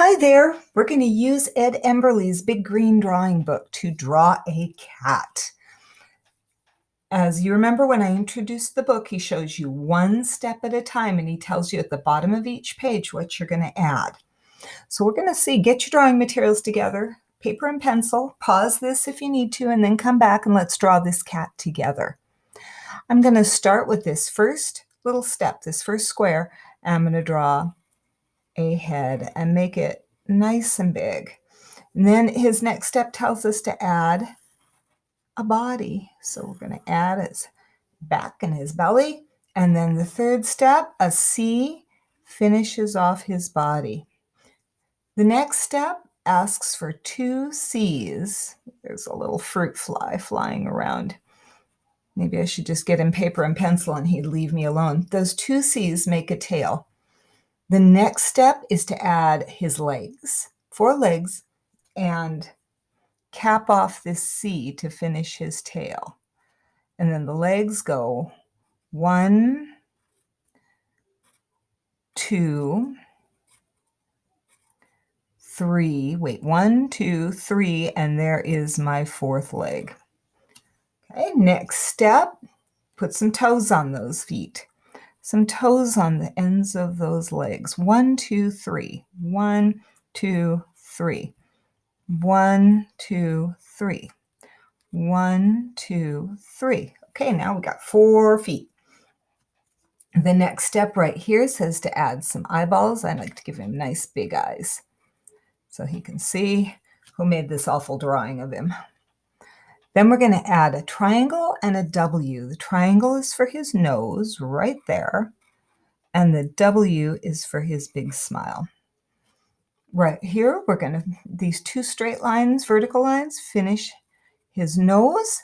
Hi there. We're going to use Ed Emberley's big green drawing book to draw a cat. As you remember, when I introduced the book, he shows you one step at a time and he tells you at the bottom of each page what you're going to add. So we're going to get your drawing materials together, paper and pencil, pause this if you need to, and then come back and let's draw this cat together. I'm going to start with this first little step, this first square, and I'm going to draw a head and make it nice and big. And then his next step tells us to add a body. So we're going to add his back and his belly. And then the third step, a C, finishes off his body. The next step asks for two C's. There's a little fruit fly flying around. Maybe I should just get him paper and pencil and he'd leave me alone. Those two C's make a tail. The next step is to add his legs, 4 legs, and cap off this C to finish his tail. And then the legs go 1, 2, 3. Wait, 1, 2, 3, and there is my 4th leg. Okay, next step, put some toes on those feet. Some toes on the ends of those legs. 1, 2, 3. 1, 2, 3. 1, 2, 3. 1, 2, 3. Okay, now we got 4 feet. The next step right here says to add some eyeballs. I like to give him nice big eyes so he can see who made this awful drawing of him. Then we're going to add a triangle and a W. The triangle is for his nose right there, and the W is for his big smile. Right here, we're going to, these 2 straight lines, vertical lines, finish his nose,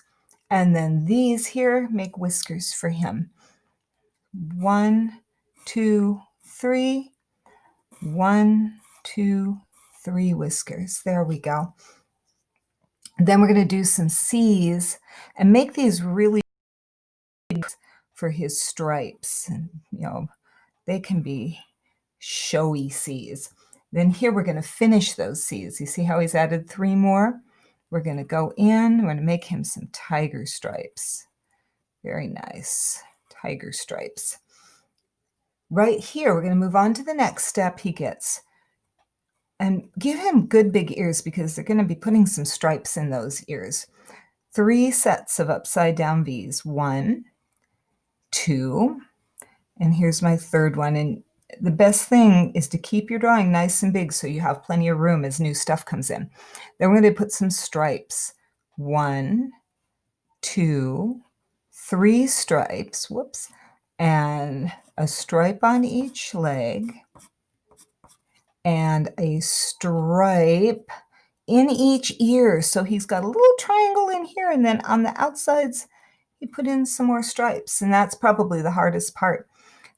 and then these here make whiskers for him. 1, 2, 3. 1, 2, 3 whiskers. There we go. Then we're going to do some C's and make these really big for his stripes. And, they can be showy C's. Then here we're going to finish those C's. You see how he's added 3 more? We're going to go in. We're going to make him some tiger stripes. Very nice. Tiger stripes. Right here, we're going to move on to the next step he gets. And give him good big ears because they're going to be putting some stripes in those ears. 3 sets of upside down V's. 1, 2, and here's my 3rd one. And the best thing is to keep your drawing nice and big so you have plenty of room as new stuff comes in. Then we're going to put some stripes. 1, 2, 3 stripes. Whoops. And a stripe on each leg. And a stripe in each ear. So he's got a little triangle in here, and then on the outsides, he put in some more stripes, and that's probably the hardest part.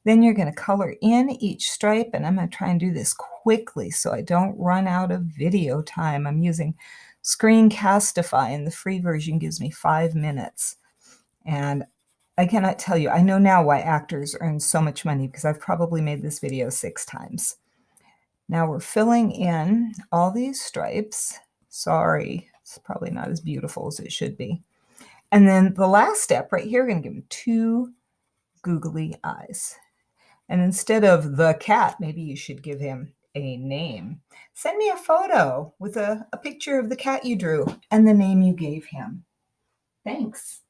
Then you're going to color in each stripe, and I'm going to try and do this quickly so I don't run out of video time. I'm using Screencastify, and the free version gives me 5 minutes. And I cannot tell you, I know now why actors earn so much money because I've probably made this video 6 times. Now we're filling in all these stripes. Sorry, it's probably not as beautiful as it should be. And then the last step right here, we're going to give him 2 googly eyes. And instead of the cat, maybe you should give him a name. Send me a photo with a picture of the cat you drew and the name you gave him. Thanks.